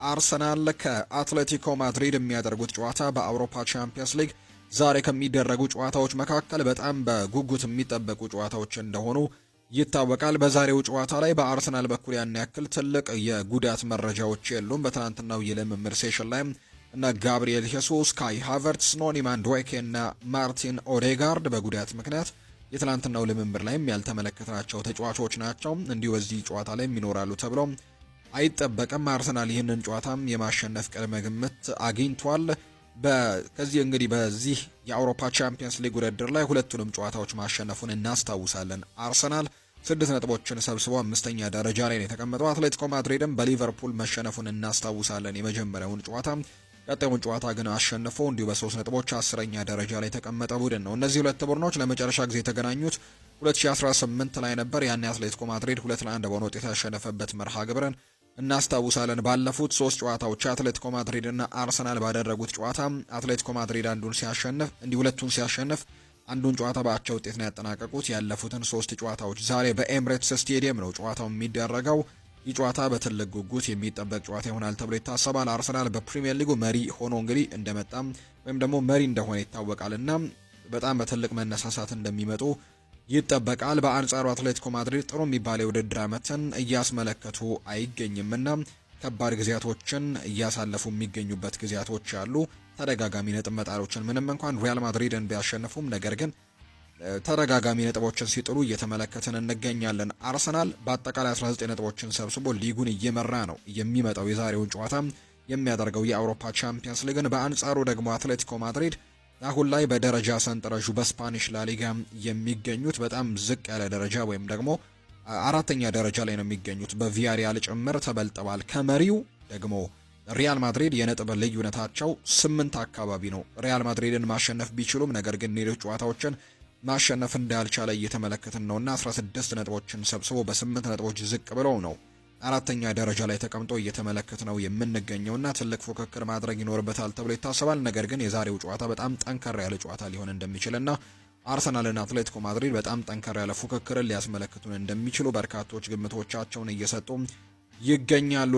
አርሰናል ከአትሌቲኮ ማድሪድ የሚያደርጉት ጨዋታ በአውሮፓ ቻምፒየንስ ሊግ ዛሬ ከሚደረጉ ጨዋታዎች መካከል በጣም በጉጉት የሚጠበቁ ጨዋታዎች እንደሆኑ ይታወቃል። በዛሬው ጨዋታ ላይ በአርሰናል በኩል ያን ያክል ትልቅ የጉዳት መረጃዎች የሉም። በትናንትናው የልምምድ ሴሽን ላይ እና ጋብሪኤል ሄሱስ፣ ካይ ሃቨርትስ፣ ኖኒ ማንዱዌኬ እና ማርቲን ኦዴጋርድ በጉዳት ምክንያት የትናንትናው ልምምድ ላይም ያልተመለከትናቸው ተጫዋቾች ናቸው። እንዲሁ በዚህ ጨዋታ ላይ ይኖራሉ ተብሎ አይጠበቅም። አርሰናል ይህንን ጨዋታም የማሸነፍ ቅድመ ግምት አግኝቷል። ከዚህ እንግዲህ በዚህ የአውሮፓ ቻምፒየንስ ሊግ ውድድር ላይ ሁለቱንም ጨዋታዎች ማሸነፉን እናስታውሳለን። አርሰናል 6 ነጥቦችን ሰብስቦ 5ኛ ደረጃ ላይ ነው የተቀመጠው። አትሌቲኮ ማድሪድም በሊቨርፑል መሸነፉን እናስታውሳለን የመጀመሪያውን ጨዋታ። ቀጣዩን ጨዋታ ግን አሸንፎ እንዲሁ በ3 ነጥቦች 10ኛ ደረጃ ላይ የተቀመጠ ቡድን ነው። እነዚህ ሁለት ቡድኖች ለመጨረሻ ጊዜ የተገናኙት 2018 ላይ ነበር። ያን አትሌቲኮ ማድሪድ 2-1 በሆነ ውጤት ያሸነፈበት መርሃ ግብርን እናስታውሳለን። ባለፉት 3 ጨዋታዎች አትሌቲኮ ማድሪድ እና አርሰናል ባደረጉት ጨዋታ አትሌቲኮ ማድሪድ አንዱን ሲያሸንፍ ሁለቱን ሲያሸንፍ አንዱን ጨዋታ በአቻ ውጤት ነው ያጠናቀቁት። ያለፉትን 3 ጨዋታዎች ዛሬ በኤምሬትስ ስቴዲየም ነው ጨዋታው የሚደረገው። ይህ ጨዋታ በትልቅ ጉጉት የሚጠበቅ ጨዋታ ይሆናል ተብሎ ይታሰባል። አርሰናል በፕሪሚየር ሊጉ መሪ ሆኖ እንግዲህ እንደመጣም ወይም ደግሞ መሪ እንደሆነ ይታወቃልና በጣም በትልቅ መነሳሳት እንደሚመጡ ይጠበቃል። በአንጻሩ አትሌቲኮ ማድሪድ ጥሩ የሚባል የውድድር ዓመትን እያስመለከቱ አይገኝምና ከባድ ጊዜያቶችን እያሳለፉ የሚገኙበት ጊዜያቶች አሉ። ተደጋጋሚ ነጥብ መጣሎችን ምንም እንኳን ሪያል ማድሪድን ቢያሸንፉም ነገር ግን ተደጋጋሚ ነጥቦችን ሲጥሉ እየተመለከትን እንገኛለን። አርሰናል በአጠቃላይ 19 ነጥቦችን ሰብስቦ ሊጉን እየመራ ነው የሚመጣው የዛሬውን ጨዋታ የሚያደርገው የአውሮፓ ቻምፒየንስ ሊግን። በአንጻሩ ደግሞ አትሌቲኮ ማድሪድ አሁን ላይ በደረጃ ሰንጠረዡ በስፓኒሽ ላሊጋ የሚገኙት በጣም ዝቅ ያለ ደረጃ ወይም ደግሞ 4ኛ ደረጃ ላይ ነው የሚገኙት። በቪያሪያል ጭምር ተበልጠዋል። ከመሪው ደግሞ ሪያል ማድሪድ የነጥብ ልዩነታቸው 8 አካባቢ ነው። ሪያል ማድሪድን ማሸነፍ ቢችሉም ነገር ግን ሌሎች ጨዋታዎችን ማሸነፍ እንዳልቻለ እየተመለከትን ነውና 16 ነጥቦችን ሰብስቦ በ8 ነጥቦች ዝቅ ብለው ነው 4ኛ ደረጃ ላይ ተቀምጦ እየተመለከት ነው የምንገኘውና ትልቅ ፉክክር ማድረግ ይኖርበታል ተብሎ ይታሰባል። ነገር ግን የዛሬው ጨዋታ በጣም ጠንከር ያለ ጨዋታ ሊሆን እንደሚችልና አርሰናልና አትሌቲኮ ማድሪድ በጣም ጠንከር ያለ ፉክክርን ሊያስመለክቱን እንደሚችሉ በርካቶች ግምቶቻቸውን እየሰጡ ይገኛሉ።